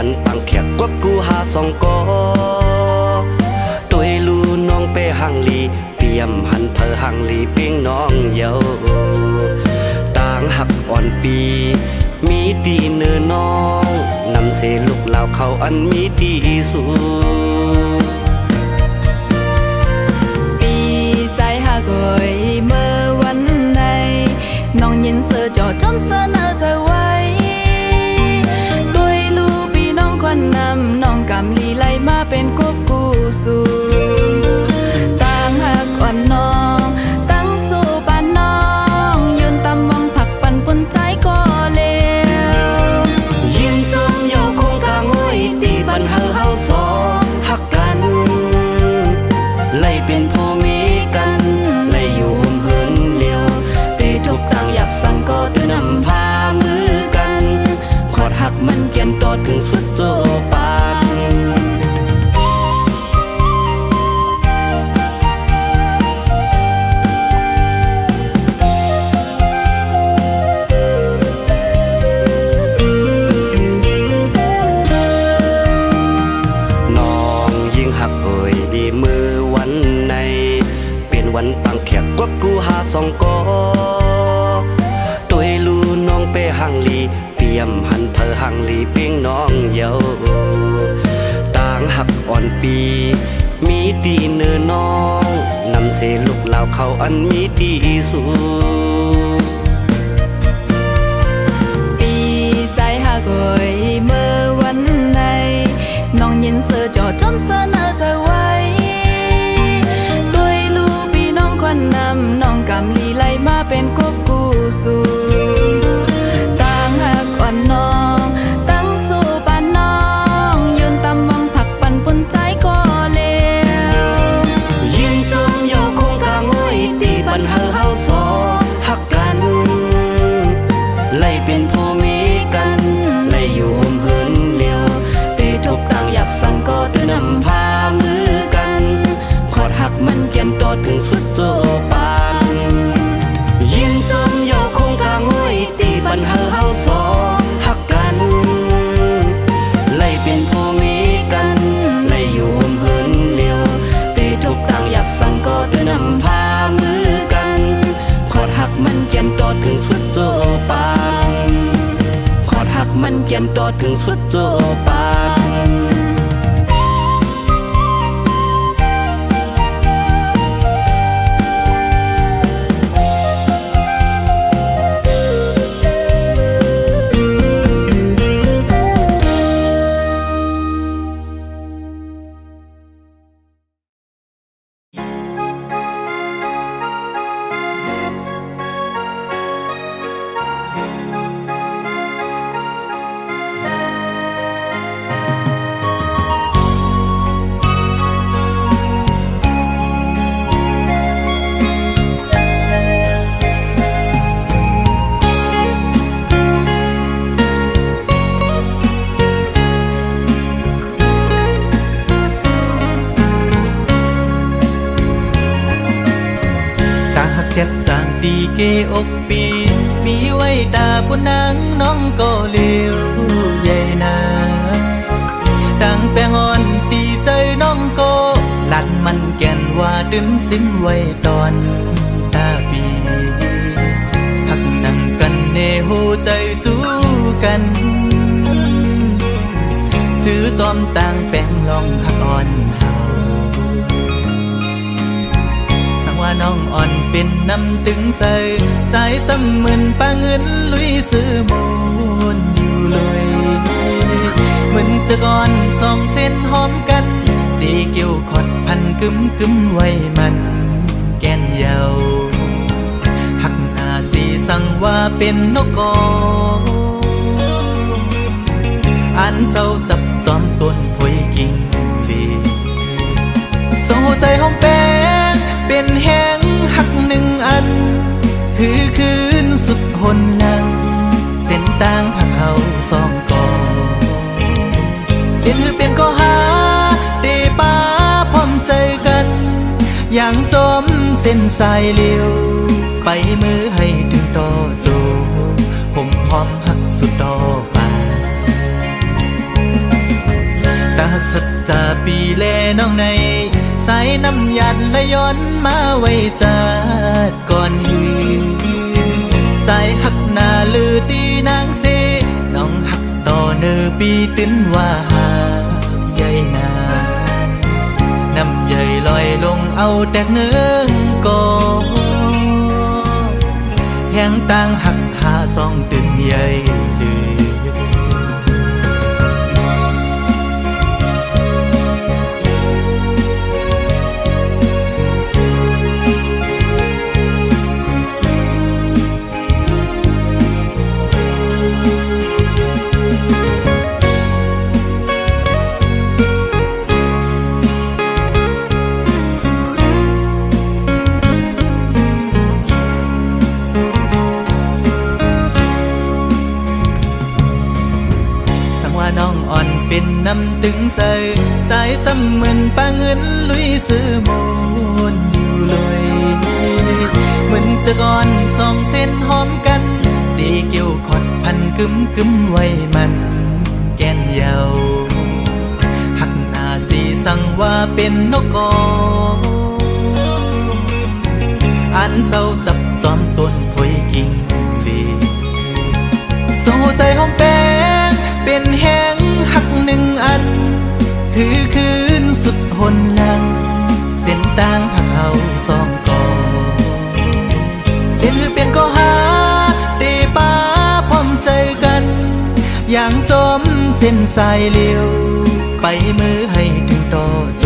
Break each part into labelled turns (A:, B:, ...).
A: วันปังแขกกวบกูหาสองกอตัวลูน้องไปหังลีเปียมหันเพอหังลีเปียงน้องเยาต่างหักอ่อนปีมีดีเนื้อน้องนำเสลูกเหล่าเขาอันมีดีสู
B: ปีใจหักเอยเมื่อวันไหนน้องยินเสือจอจอมเสนอจะไว้ด้วยลูกพี่น้องควันนำน้องกำลีไลมาเป็นกบกูสู่ต่างหักอ่อนน้องตั้งจูปานน้องยืนตำวังผักปันปนใจก็เลว
A: ยินจมเยาคงกางอ้อยตีบันเฮาเฮาสองหักกันไล่เป็นพ่อมีกันไล่อยู่ห่มเหินเลียวเตะทุบต่างหยับสั่งก็เดินนำพามือกันขอดหักมันเกียนต่อถึงสุดโจปานวันปังแขกกวบกูหาสองกอตัวลูน้องไปหังลีเปียมหันเพอหังลีเปียงน้องเยาต่างหักอ่อนปีมีดีเนื้อน้องนำเสลูกเหล่าเขาอันมีดีสู
B: ปีใจหักเอยเมื่อวันไหนน้องยินเสือจอจอมเสนอจะไว้นำน้องกำลีไลมาเป็นกบกูสู่ต่างหักอ่อนน้องตั้งจูปานน้องยืนตำวังผักปันปนใจก็เลว
A: ยินจมเยาคงกางอ้อยตีบันเฮาเฮาสองหักกันไล่เป็นพ่อมีกันไล่อยู่ห่มเหินเลียวเตะทุบต่างหยับสั่งก็เดินนำพามือกันขอดหักมันเกียนต่อถึงสุดโจปานยินจมเยาคงกางอ้อยตีบันเฮาเฮาสองหักกันไล่เป็นพ่อมีกันไล่อยู่ห่มเหินเลียวเตะทุบต่างหยับสั่งก็เดินนำพามือกันขอดหักมันเกียนต่อถึงสุดโจปานขอดหักมันเกียนต่อถึงสุดโจปาน
C: เจ็ดจางปีเกอกปีมีไว้ตาปุนางน้องก็เลี้ยวใหญ่นาดังแปงอ่อนตีใจน้องก็หลัดมันแก่นว่าดึงสิ้นไว้ตอนตาปีหักนั่งกันเนหูใจจู้กันซื้อจอมต่างแปงลองหักอ่อนว่าน้องอ่อนเป็นน้ำตึงใส่ใจสำเหมือนปลาเงินลุยซื้อมูนอยู่เลยเหมือนจะก่อนสองเส้นหอมกันดีเกี่ยวขดพันกึมไว้มันแก่นเยาหักหน้าสีสั่งว่าเป็นนกกออันเศร้าจับจอมต้นพวยกิ่งลีโซ่ใจหอมแป้งเป็นแห้งหักหนึ่งอันหือคืนสุดหนหลังเส้นต่างหักเขาสองกอเป็นหือเป็นก็หาเตป้าพร้อมใจกันอย่างจมเส้นสายเลี้ยวไปมือให้ถึงต่อโจผมพร้อมหักสุดต่อไป สัจจาปีแลน้องในสายน้ำหยัดและย้อนมาไว้จัดก่อนหือใจหักหน้าลือดีนางเสน้องหักต่อเนอปีติ้นว่าหากใหญ่นาน้ำใหญ่ลอยลงเอาแตกเนื้อก่อแห่งต่างหักหาสองตื่นใหญ่ดื้อน้องอ่อนเป็นน้ำตึงใสใจซ้ำเหมือนปลาเงินลุยซื้อโมนอยู่เลยเหมือนจะก่อนสองเส้นหอมกันดีเกี่ยวขอดพันกึมกึมไว้มันแก่นเยาหักหน้าสีสั่งว่าเป็นนกกออันเศร้าจับจอมต้นพวยกิ่งลีส่งหัวใจหอมแป้งเป็นแห้งหักหนึ่งอันคือคืนสุดหนหลังเส้นต่างหักเขาสองก่อเป็นก็หาตีป้าพร้อมใจกันอย่างจมเส้นสายเลี้ยวไปมือให้ถึงต่อโจ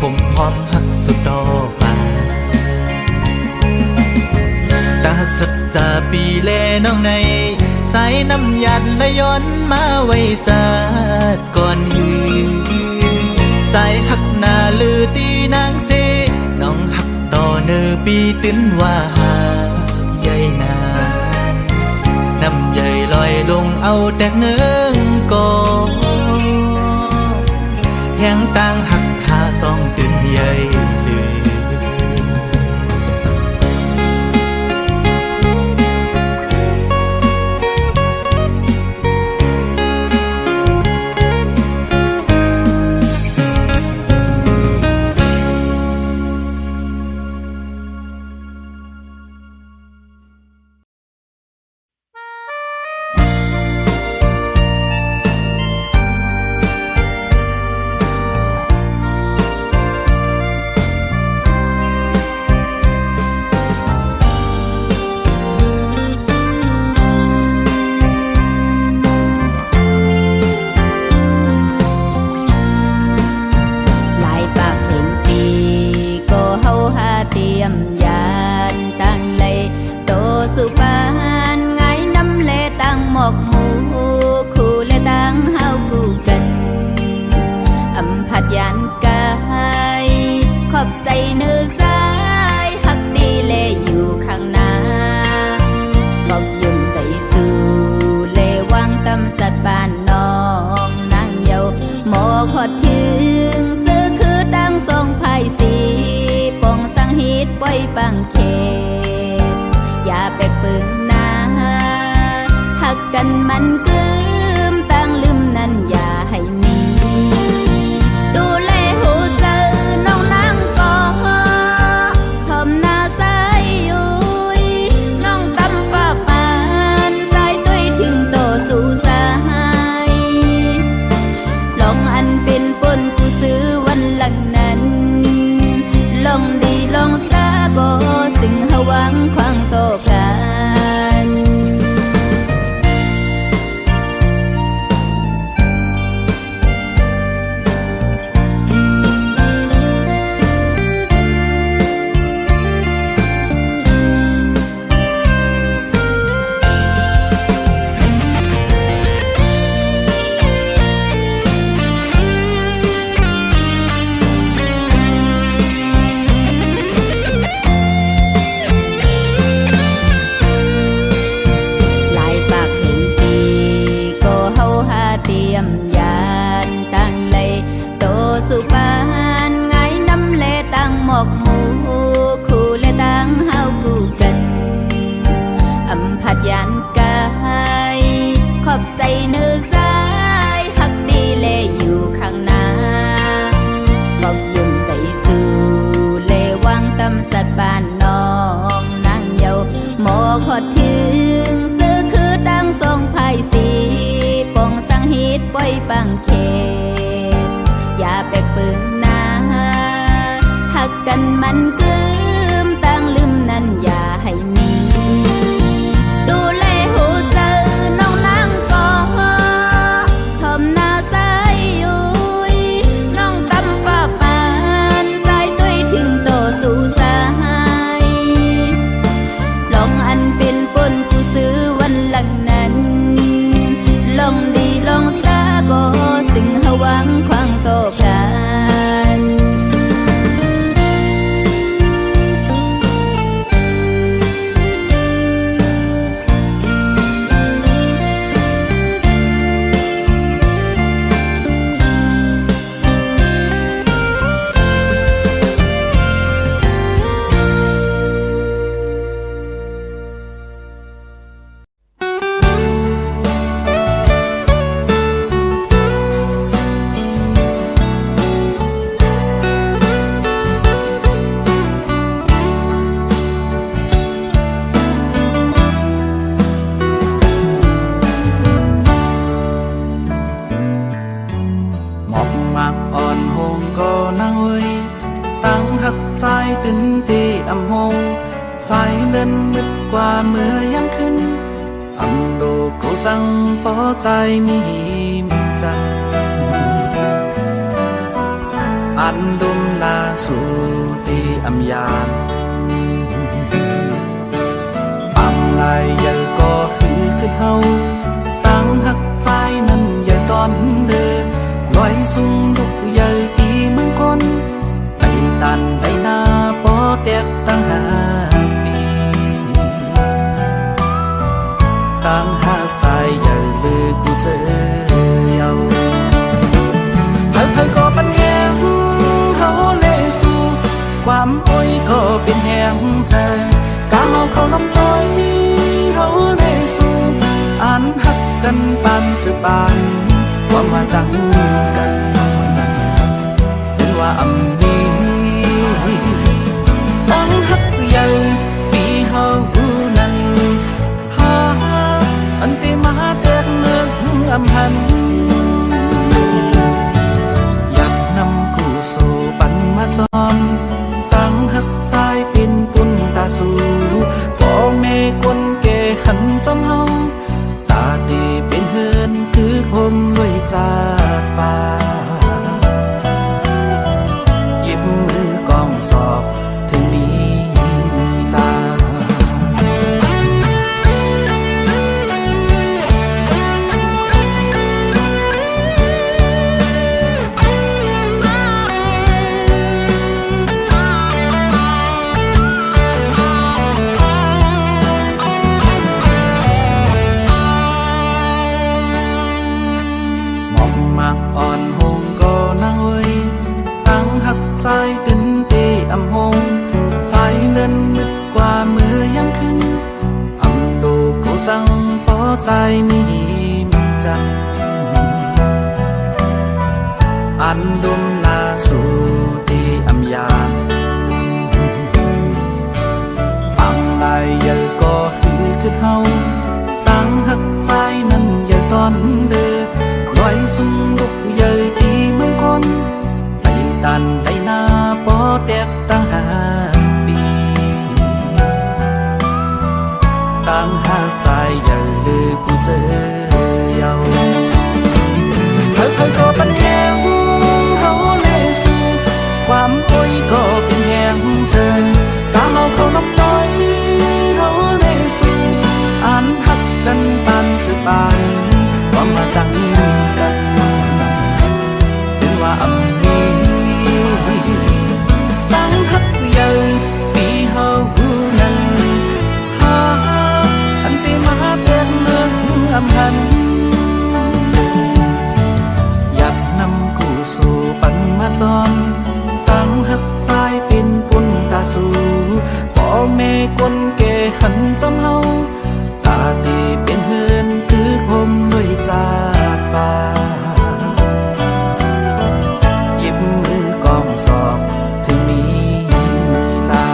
C: ผมหอมหักสุดต่อไปตาหักสัจจาปีแลน้องในสายน้ำหยัดและย้อนมาไว้จัดก่อนหือใจหักหน้าลือดีนางเสน้องหักต่อเนอปีติ้นว่าหากใหญ่นาน้ำใหญ่ลอยลงเอาแตกเนื้อก่อแห่งต่างหักหาสองตื่นใหญ่ลือ
B: ใส่เนื้อสายหักดีเลอยู่ข้างหน้าบอกยุ่มใส่สู่เลวังตำสัตว์บ้านน้องนางเยาหมอขอดถึงซื้อคือดังทรงไพ่สีปองสังฮิตปล่อยปังเขตอย่าแปลกปึงนาหักกันมันกึมตั้งลืมนั้นอย่าให้มีดูแลหูเสือน้องนางก่อทอมหน้าสายยุยน้องตำฝากปานสายตุ้ยถึงโตสู่สายลองอันเป็นปนกูซื้อวันหลังนั้นลองดีลองสาก็สิ่งหวังควางโตกัน ขอถึงซื้อคือดังทรงไผ่สีปองสังฮิตปล่อยปังเขตอย่าแปลกปึงนาหักกันมันกึมตั้งลืมนั้นอย่าให้มีดูแลหูเสือน้องนางก่อทอมหน้าสายยุยน้องตำฝากปานสายตุยถึงโตสู่สายลองอันเป็นปนกูซื้อวันหลังนั้นลองดีลองซาก็สิ่งหวังควางโตกัน
C: ตื่นตีอำหงสายเล่นมืดกว่าเมื่อยังขึ้นอำโดกูสั่งปอใจมีมิจังอันดุมลาสู่ตีอำยานอำลายยังก็หือขึ้นเฮาตั้งหักใจนั้นอย่าตอนเดิมลอยสุ่มลุกใหญ่ตีมังคนไปตันไปหน้าปอแตกตั้งหาปีตั้งหักใจใหญ่เลยกูเจอเยาเธอก็เป็นแหงเฮาเลยสู่ความโอยก็เป็นแหงเธอกางเอาเขาลำต้อยเฮาเลยสู่อ่านหักกันปานสืบปานความว่าจังกันเป็นว่าอำนี้ตั้งหักใหญ่ปีเฮานั้นหาอันติมาแตกเนื้ออำหันอยากนำกูสู่ปันมาจอมตั้งหักใจเป็นกุนตาสู่พ่อแม่คนแก่หันจำเฮาตาดีเป็นเฮือนคือคมด้วยจากป่าหยิบมือกองสอบถึงมีลาอ่อนหงก็นางเอ้ยตั้งหักใจตื่นตีอำหงสายเล่นมืดกว่ามือยังขึ้นอำโดกูสั่งปอใจมีมิจังอันดุมลาสู่ตีอำยานปังลายใหญ่ก็หือขึ้นเฮาตั้งหักใจนั้นอย่าตอนเดิมลอยสุ่มลุกใหญ่ตีเมืองคนไปตันไปหน้าปอแตกตั้งหาปีตั้งหาใจใหญ่เลยกูเจอเยาเธอก็เป็นแหงเฮาเลยสู่ความโอยก็เป็นแหงเธอตามเอาเขาน้ำต้อยเฮาเลยสู่อ่านหักกันปานสืบปานความมาจังกันเป็นว่าอำนี้ตั้งหักใหญ่ปีเฮานั้นหาอันติมาแตกเนื้ออำหันอยากนำกูสู่ปันมาจอมตั้งหักใจเป็นกุนตาสู่พ่อแม่คนแก่หันจำเฮาตาดีเป็นเฮือนคือคมด้วยจากป่าหยิบมือกองสอบถึงมีลา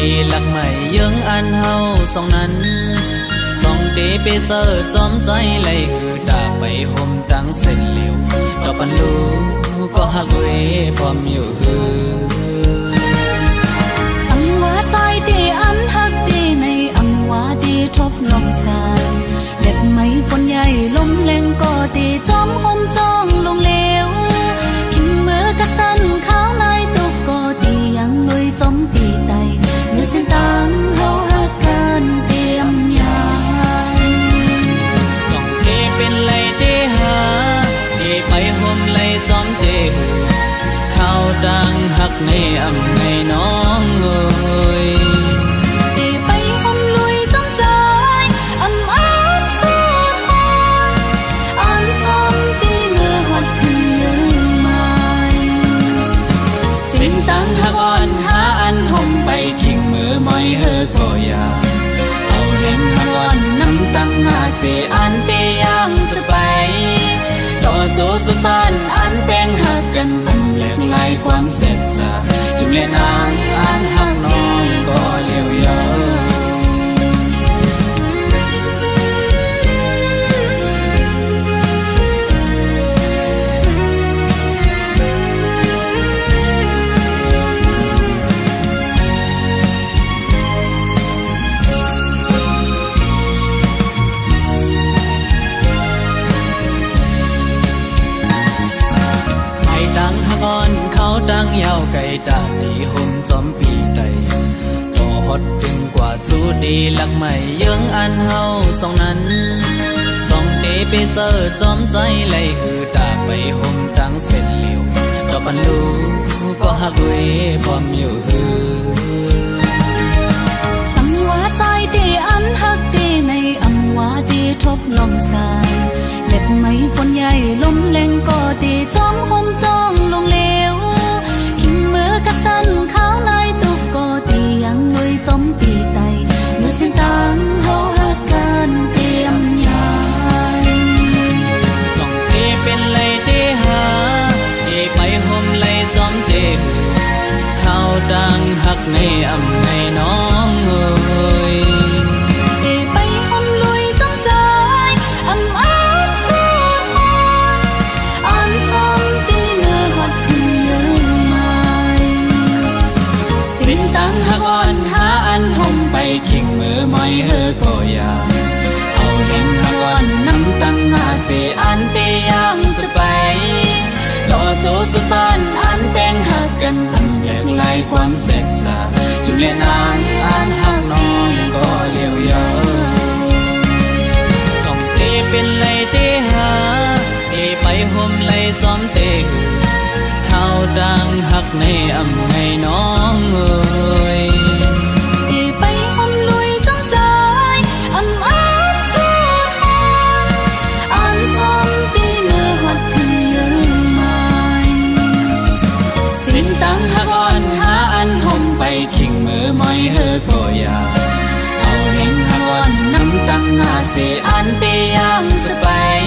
C: ดีลักใหม่ยังอันเฮาสองนั้นสองเดไปเซอร์จอมใจไหลคือดาไปห่มดังเส้นเหลียวต่อปันลูก็หักเวพร้อมอยู่ฮือ
B: สังว่าใจดีอันหักดีในอำว่าดีทบลองสานเล็บไม้ฝนใหญ่ลมแรงก็ดีจอมห่มจ้องลงเลวขิงมือกระสันข้าวในตุกก็ดียังลุยจอมปีไตเมื่อเส้นตังเฮาหักกันเตรียมยาน
C: จ้องเทเป็นไหลเดหาเดไปห่มไหลจอมเดข้าวดังหักในอำในน้องเอ้ย
B: ดีไปห่มลุยจอมใจอำอ้อนสู้ทนอันจอมปีเมื่อหัดถึงเลืมไม่
C: สิ้นตังหักอ่อนหาอันห่มไปขิงมือมอยเฮอก็อยาเอาเห็นหักอ่อนน้ำตังหาเสียอันเตยังสบายต่อโจสุบานอันแป้งหักกันมันแหลกลายความเสร็จจาอยู่เล่นทางอันหักน้องก็เลี้ยวยาวเขาดังยาวไกลดาดีห่มจอมปีใดต่อฮอดถึงกว่าจูดีลักใหม่ยังอันเฮาสองนั้นสองเดไปเจอจอมใจไหลคือดาไปห่มดังเส้นเหลียวต่อปันลูก็หักเวพร้อมอยู่ฮือ
B: สังว่าใจดีอันหักดีในอำว่าดีทบลองสานเล็บไม้ฝนใหญ่ลมแรงก็ดีจอมห่มจ้องลงเลวขิงมือกระสันข้าวในตุกก็ดียังลุยจอมปีไตเมื่อเส้นตังเฮาหักกันเตรียมยาน
C: จ้องเทเป็นไหลเดหาเดไปห่มไหลจอมเดข้าวดังหักในอำในน้องเอ้ย
B: ไปห่มลุยจอมใจอำอ้อนสู้ทนอันจอมปีเมื่อหัดถึงเลืมไม่
C: สิ้นตังหักอ่อนหาอันห่มไปขิงมือมอยเฮอก็อยาเอาเห็นหักอ่อนน้ำตังหาเสียอันเตยังสบายต่อโจสุบานอันแป้งหักกันตั้งแหลกลายความเสร็จจาอยู่ในทางอันหักน้องก็เลี้ยวยาวจ้องเตเป็นไหลเดหาเตไปห่มไหลจอมเตข้าวดังหักในอำในน้องเอ้ย
B: ไปห่มลุยจอมใจอำอ้อนสู้ทนอันจอมปีเมื่อหัดถึงเลืมไม่
C: สิ้นตังหักอ่อนหาอันห่มไปขิงมือมอยเฮอก็อยาเอาเห็นหักอ่อนน้ำตังหาเสียอันเตยังสบาย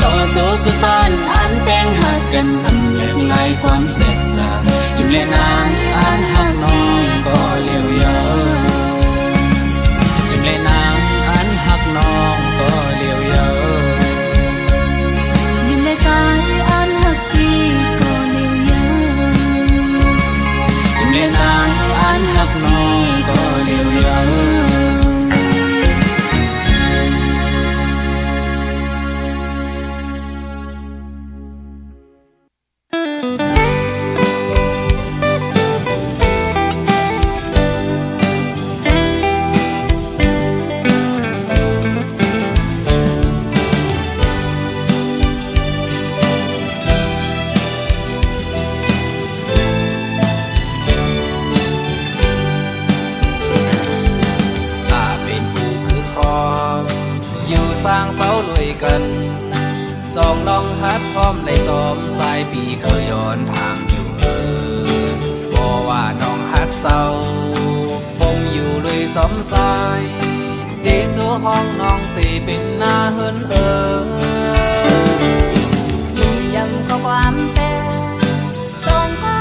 C: ต่อโจสุบานอันแป้งหักกันตั้งแหลกลายความเสร็จจาอยู่ในทางอันหักน้องก็เลี้ยวยาวอยู่ในทางอันหักน้องก็เลี้ยวยาว
B: อยู่ในใจอันหักดีก็เลี้ยวยาว
C: อยู่ในทางอันหักน้องก็เลี้ยวยาวสร้างเฝ้าลุยกันจองน้องฮัดพร้อมเลยจอมสายปีเคยย้อนทางอยู่บอกว่าน้องฮัดเศร้าปมอยู่ลุยสมสายเดจูห้องน้องตีเป็นหน้าเฮิน
B: ยิ่งยำข้อความแต่ส่งก็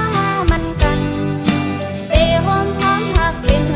B: มันกันเตะหอมหอมหักเป็น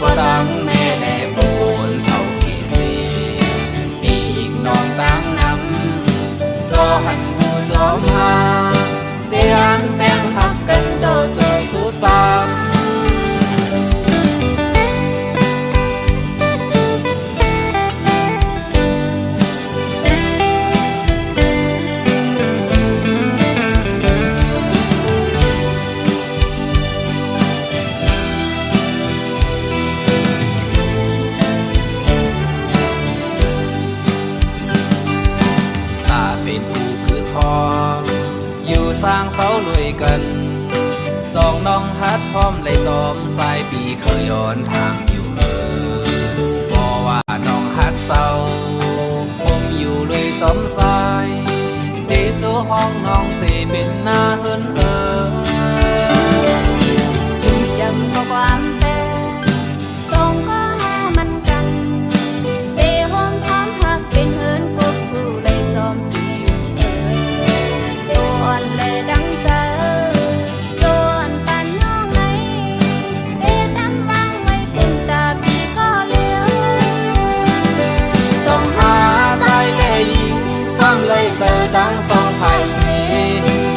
C: บ่ตังแม่และผู้คนเท่ากี่สิปีอีกน้องตั้งนำก็หันผู้สอมหาเตียนแป้งหักกันโตโจสุดปานสร้างเสาลุยกันสองน้องฮัดพร้อมเลยจอมสายปีเคยย้อนทางอยู่บอกว่าน้องฮัดเศร้าผมอยู่ลุยสมสายตีสู่ห้องน้องตีเป็นหน้าเฮิน
B: ยิ่งจำก็ความแต่สองก็หามันกันเตะห้องพร้อมหักเป็นเฮินกบผู้เลยจอมปีตัวอ่อนเลยดังเจอจนปันน้องไหนเตะดันวางไว้เป็นตาปีก็เลี้ยว
C: ส่องหาใจเลยยิงความเลยเจอดังสองภายสี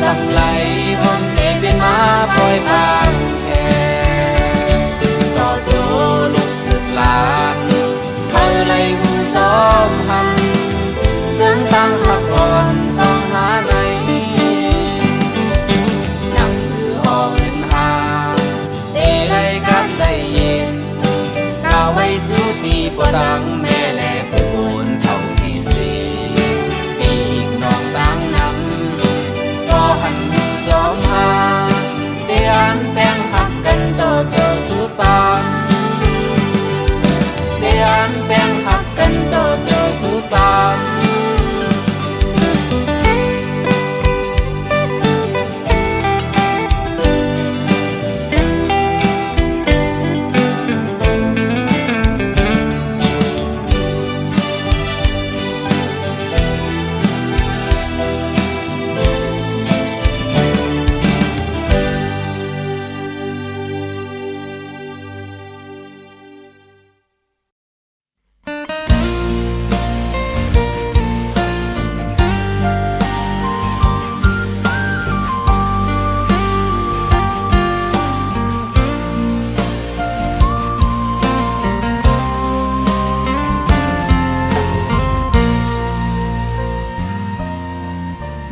C: สักไหลผมเตะเป็นมาปล่อยผ่านแค่ต่อโจลูกสืบลานเธอเลยหูจอมหันซึ่งตั้งหักอ่อนสองหาในนั่งคือห้องเห็นหาเตะเลยกัดเลยเย็นก้าวไว้สู้ตีปวดดังแม่และผู้คนเท่าที่สีปีกน้องตั้งนำก็หันหูจอมหาเตียนแป้งหักกันโตโจสุดปานเตียนแป้งหักกันโตโจสุดปาน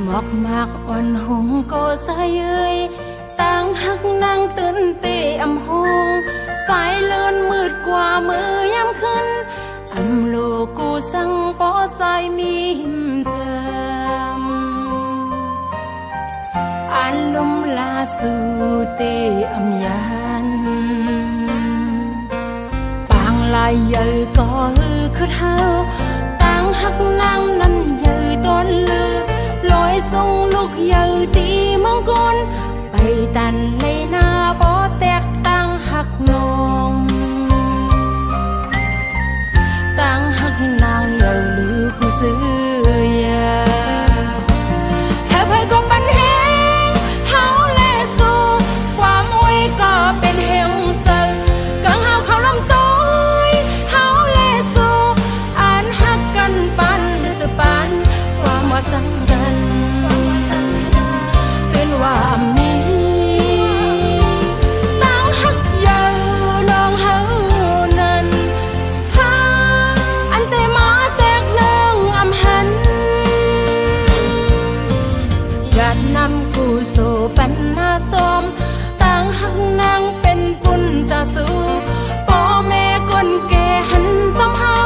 B: หมอกมากอ่อนหงก็สายเอ้ยต่างหักนางตื่นเตะอำหงสายเลื่อนมืดกว่ามือยามขึ้นอำโลกูสั่งปอใจมีหิมเจิมอันลมลาสู่เตะอำยันปางลายเยอะก็คือเท้าต่างหักนางนั้นเยอะต้นเลือลอยส่งลูกเยอะตีเมืองกุนไปตันเลยหน้าปอแตกต่างหักนองต่างหักนางเยอะลือกูซื้อยาแค่เพยก็ปันแหงเฮาแลสู้ความไว้ก็เป็นเฮงเซอกังเฮาเขาลำต้อยเฮาแลสู้อ่านหักกันปันสปันความว่าสังกันเป็นว่ามีตั้งหักยาวลองเฮานั้นหาอันแต่มาแตกเลื่องอำหันจัดนำกูสู่ปัญหาสมตั้งหักนางเป็นปุนตาสู่พ่อแม่คนแก่หันซ้ำเฮา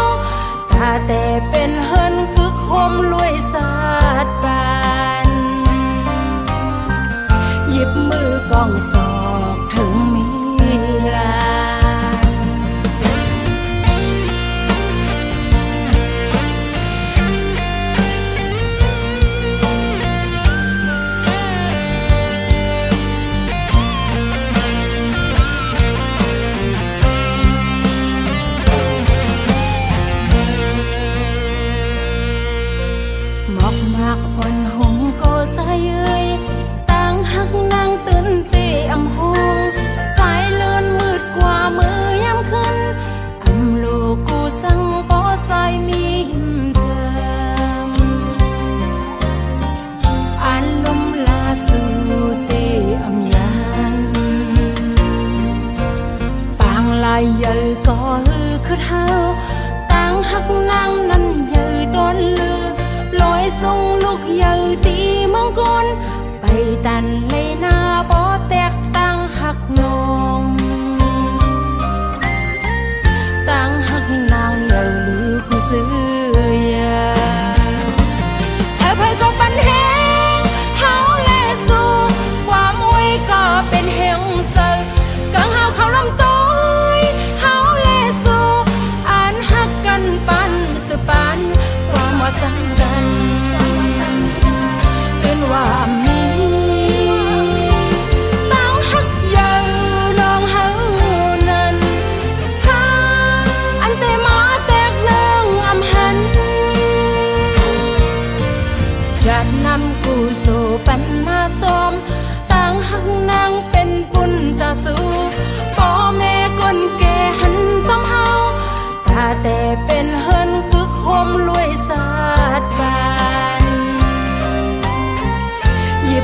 B: ตาแต่เป็นเฮินกึกโฮมรวยสาดบานหยิบมือกองศอกถึงมีลาหมอกมากอ่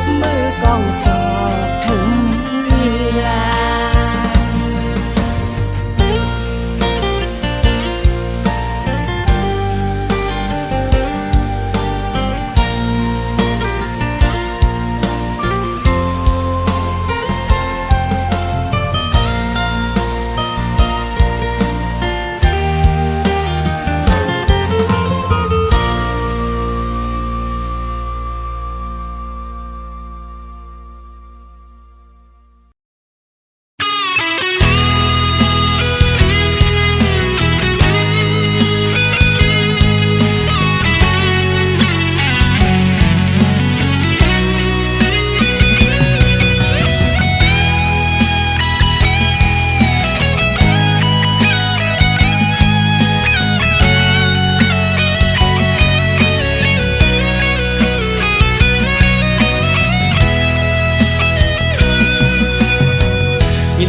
B: บมือกองสอบถึงเวลา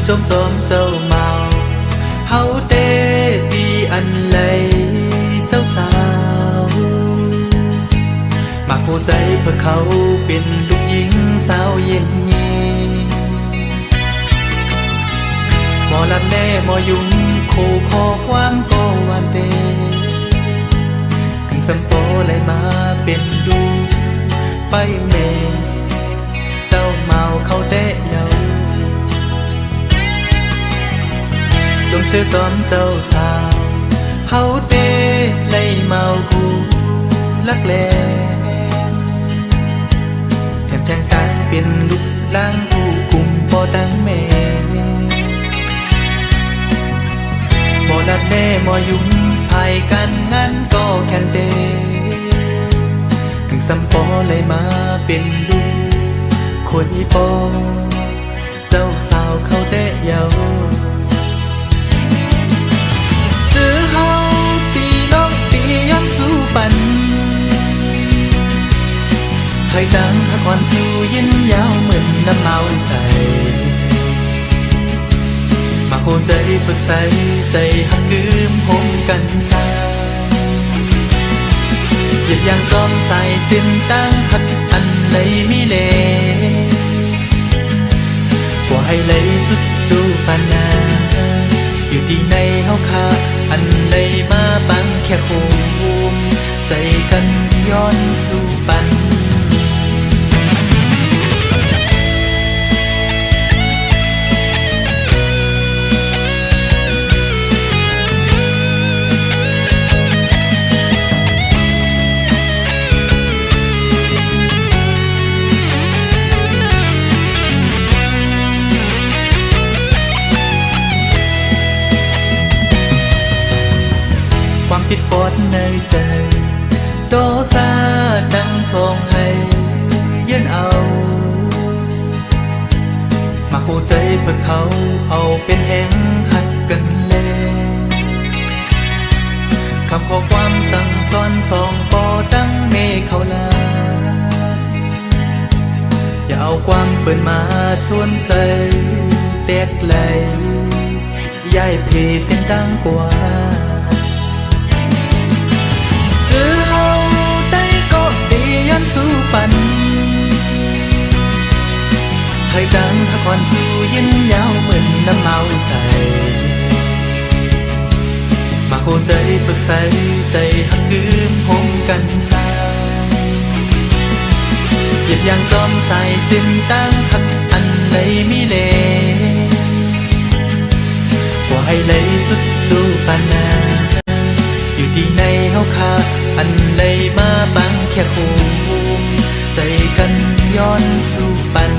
C: จมจอมเจ้าเมาเฮาเตดีอันเลยเจ้าสาวมาหัวใจเพื่อเขาเป็นลูกหญิงสาวเย็นยีหมอลำแน่หมอยุ่งโคขอความก็วันเดขึ้นสัมโปเลยมาเป็นดูไปเมเจ้าเมาเขาเตะเยาจงเชื่อจอมเจ้าสาวเฮาเต้ไล่เมากูลักแลแถมแทงตางเป็นลูกล้างผู้กุมปอดังแม่บ่ลัดแน่บ่ยุ่งภายกันงั้นก็แค่นเดถึงสัมปอเลยมาเป็นลูกคนอีปอเจ้าสาวเขาเตะเยาเฮาปีน้องปีย้อนสู้ปันให้ดังหักอ่อนสู้ยินยาวเหมือนน้ำเมาใสมาโคใจปรึกใสใจหักกืมหงกันสาหยิบยางจอมใส่สิ้นตั้งหักอันเลยมีเลกว่าให้เลยสุดจูปานาอยู่ที่ในเฮาคาอันเลยมาบังแค่โคมใจกันย้อนสู่ปันความผิดปอดในใจโดซาดังสองให้ยืนเอามาคู่ใจเพื่อเขาเอาเป็นแห่งหักกันเลยคำขอความสั่งสอนสองปอดังเมฆเขาลาอย่าเอาความเปิดมาส่วนใจแตกไหลย้ายเพเส้นดังกว่าเฮาได้ก็ดีย้อนสู้ปันให้ดังหักอ่อนสู้ยินยาวเหมือนน้ำเมาใสมาโคใจปรึกใสใจหักกืมหงกันสาหยิบยางจอมใส่สิ้นตั้งหักอันเลยมีเลกว่าให้เลยสุดจูปานาอยู่ที่ในเฮาคาอันเลยมาบังแค่โคมใจกันย้อนสู่ปัน
B: เ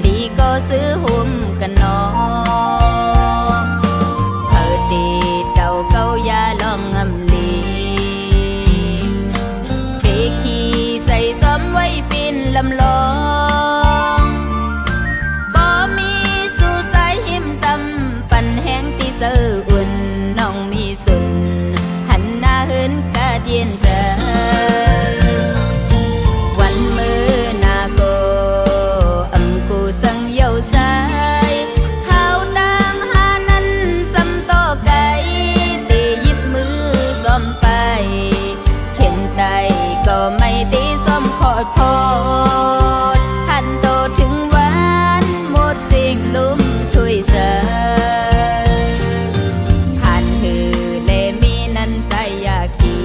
B: ลีก็ซื้อหุ่มกันนอเปิดดีเดาเก้ายาลองอำลีเบขี่ใส่ซ้อมไว้ปินลำลองบ่มีสู่สายหิมซ้ำปันแห้งที่เสืออุ่นน้องมีสุนหันหน้าเหินกะเดียนเจอวันมือนาโกอำกูสังเยาสายข้าวตามหานั้นซ้ำต่อไก่ตีหยิบมือซ้อมไปเข็นไตก็ไม่ตีซ้อมขอดพอดหันโตถึงวันหมดสิ่งลุ่มถ้วยเสอหันหือเลมีนั้นใส่ยาขี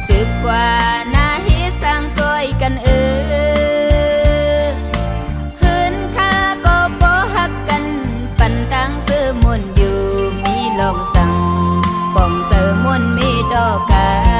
B: สืบกว่าหน้าฮิสร้างซอยกันหืนค่าก็บ่ฮักกันปันตั้งซื้อมนอยู่มีลองสั่งป่องเสือมนมีดอกกัน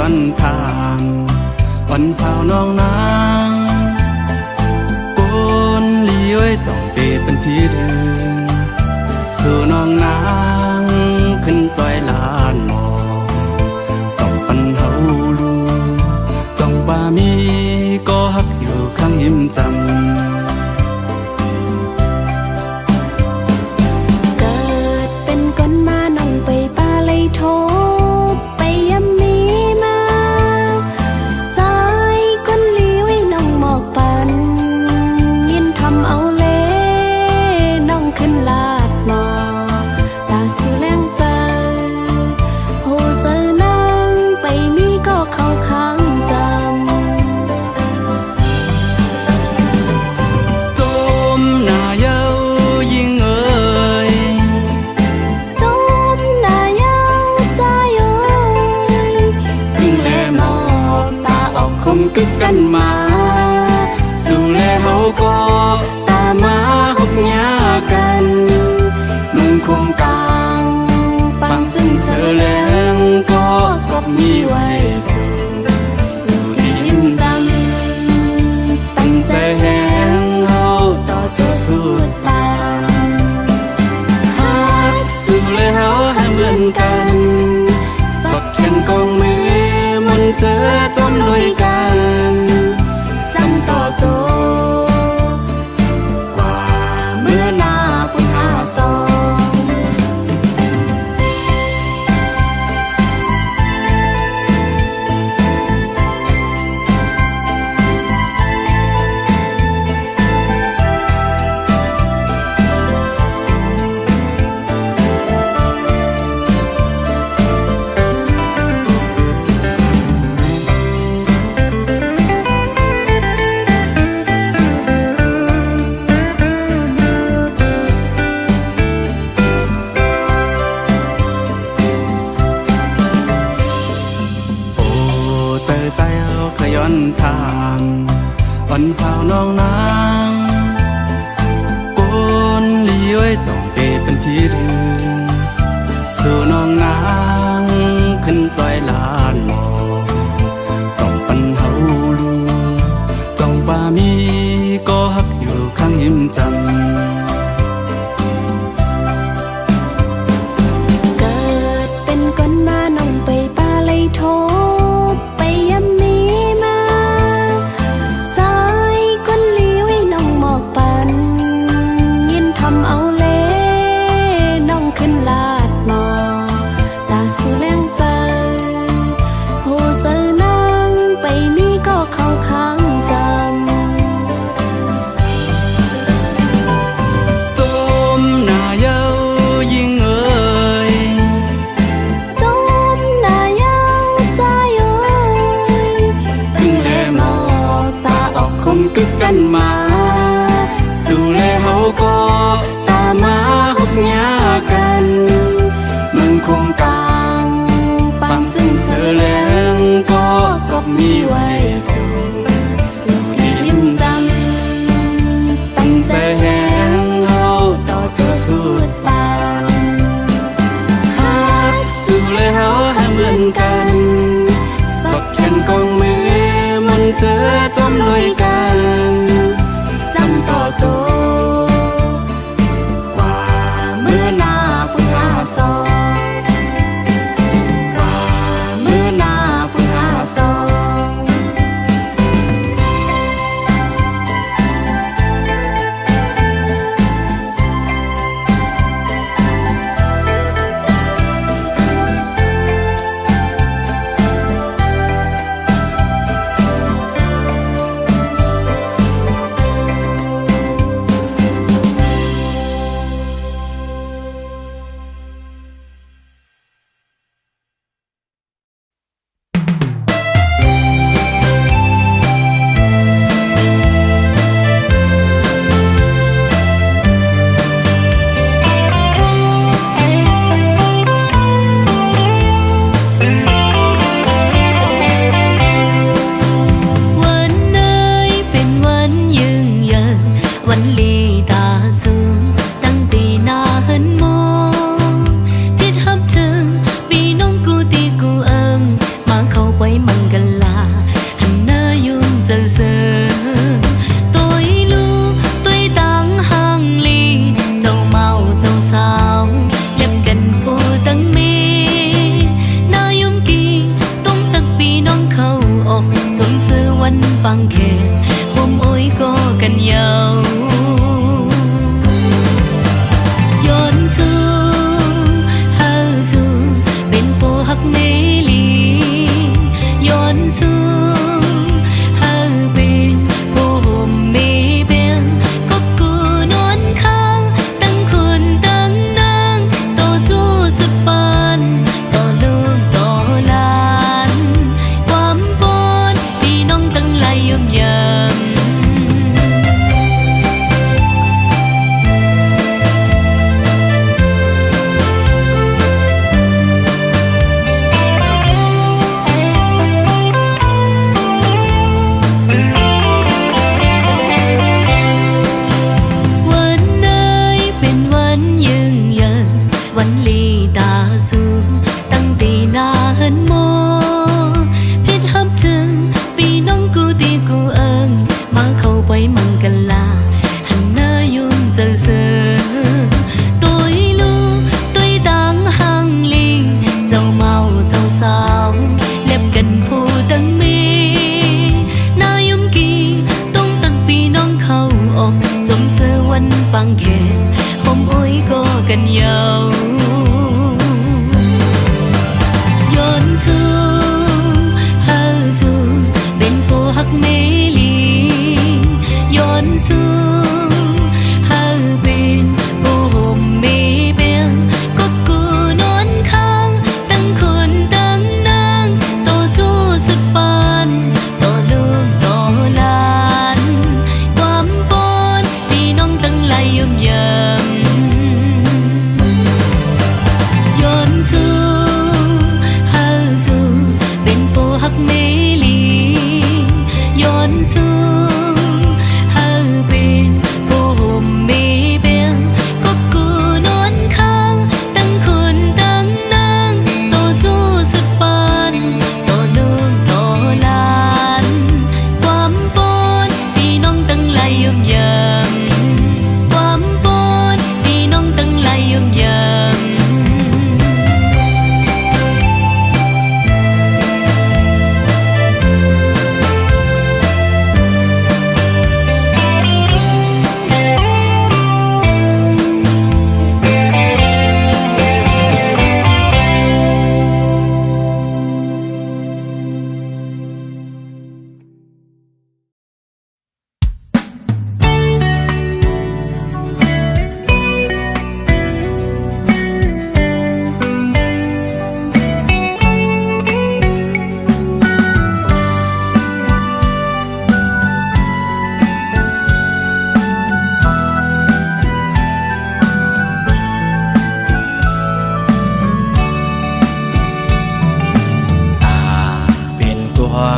A: อนทางวันสาวน้องนางปุนลีเอ้ยจ้องเปเป็นพี่เดินสู่น้องนางขึ้นจอยลานหมอกต้องปันเฮาลูจ้องบ่ามีก็ฮักอยู่ข้างหิมจำ
B: ส
A: กึกกันมาสู่แลเฮาก็ตามมาฮบยากันเมืองคงกลางปังตึงเสอแหลงก็กบมีไว้สู่ที่ยิ้มจำตั้งใจแหงเฮาต่อโจสู้ตามฮักสู่แลเฮาห้ามเลื่อนกันสดแขนกองมือมนต์เสือจนลุยกันจำต่อโจกว่าเมื่อหน้าปุ่นหาซอง โอ้ใจเอาขย้อนทางวันสาวน้องนางปนลีไว้จ้องเตเป็นพี่เดือสู่น้องนางขึ้นจอยลานหมอกต้องปันเฮาลูจ้องบามีก็ฮักอยู่ข้างยิ้มจำ
B: เกิดเป็นคนมาน้องไปป่าไลโทไปยำมีมาใจคนลีไว้น้องหมอกปันยินทำเอาเล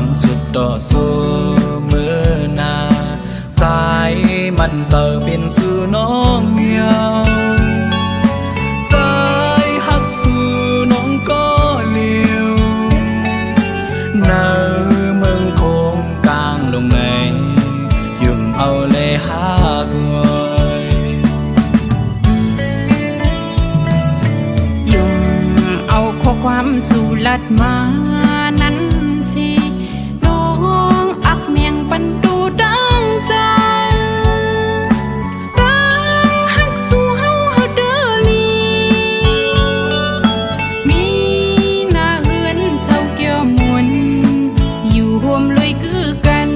C: ความสุดต่อสู้มือหนาสายมันเสิร์เป็นสู่น้องเหี่ยวสายหักสู่น้องก็เลี้ยวเนาเมืองโคงกลางลงในยุ่มเอาเลยหากวย
B: ยุ่มเอาข้อความสู่ลัดมานั้นสิน้องอักเมียงปันดูดังใจรังหักสู่เฮาเดอลีมีหน้าเฮือนเศร้าเกี่ยวมวนอยู่ร่วมเลยคือกัน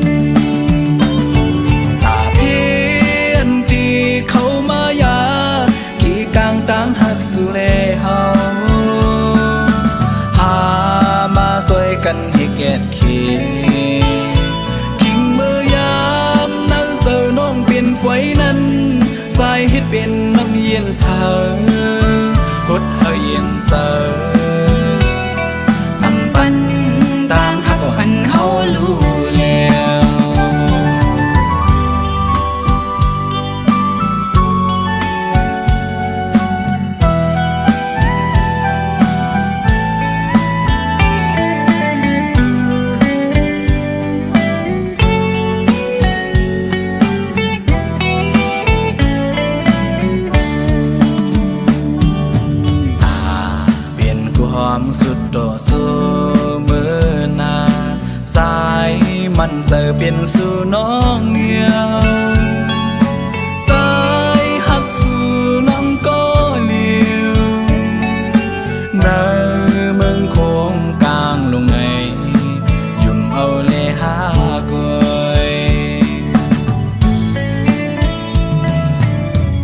C: ตาเพียนตีเขามายากี่กลางต่างหักสู่เลเฮาหามาสวยกันให้แก่เขคิงมือยามนั่งเจอน้องเป็นไฟนั้นสายเฮ็ดเป็นน้ำเย็นเสาหดเฮาเย็นเสาตำปันต่างหักหันเฮารู้แล้ว เปลี่ยนความสุดต่อสู้มือหนาสายมันเสิร์เป็นสู่น้องเหี่ยวสายหักสู่น้องก็เลี้ยวเนาเมืองโคงกลางลงในยุ่มเอาเลยหากวย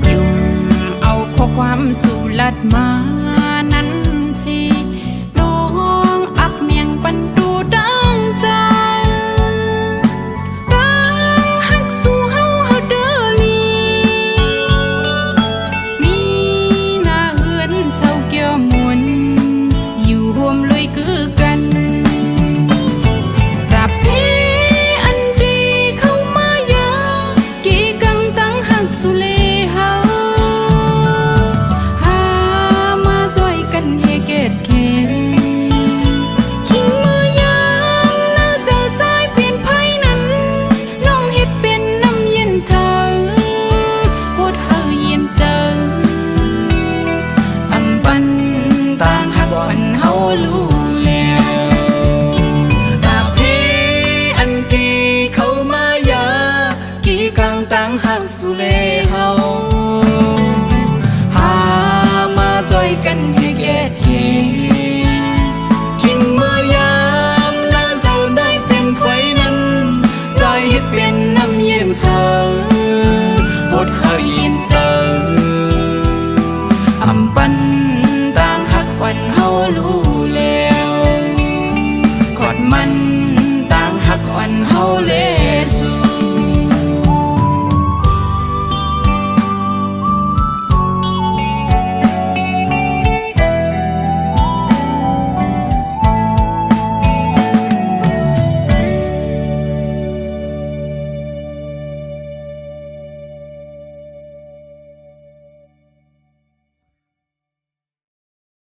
B: ยุ่มเอาข้อความสู่ลัดมานั้นสิน้องอักเมียงปันดูดังใจรังหักสู่เฮาเดอลีมีหน้าเฮือนเศร้าเกี่ยวมวนอยู่ร่วมเลยคือกันตราบที่อันดีเข้ามายากี่กังตั้งหักสู่เลเฮาหามาซอยกันให้เกตเขชิงมือยามน่าจะใจเปลี่ยนไผนั้นน้องเฮ็ดเป็นน้ำเย็นเชาโพดเฮาเย็นเจออำปันต่างหักปันเฮารู้แล้ว
C: ตาพี่อันที่เขามายากี่กลางต่างหักสู่เลเฮาหามาซอยกันให้แก่เขคิงเมื่อยามน่าจะได้เป็นไฟนั้นใจเฮ็ดเป็นน้ำเย็นเสาหดเฮาเย็นเจออำปันต่างหักวันเฮารู้แล้วกอดมันต่างหักวันเฮาเลสู่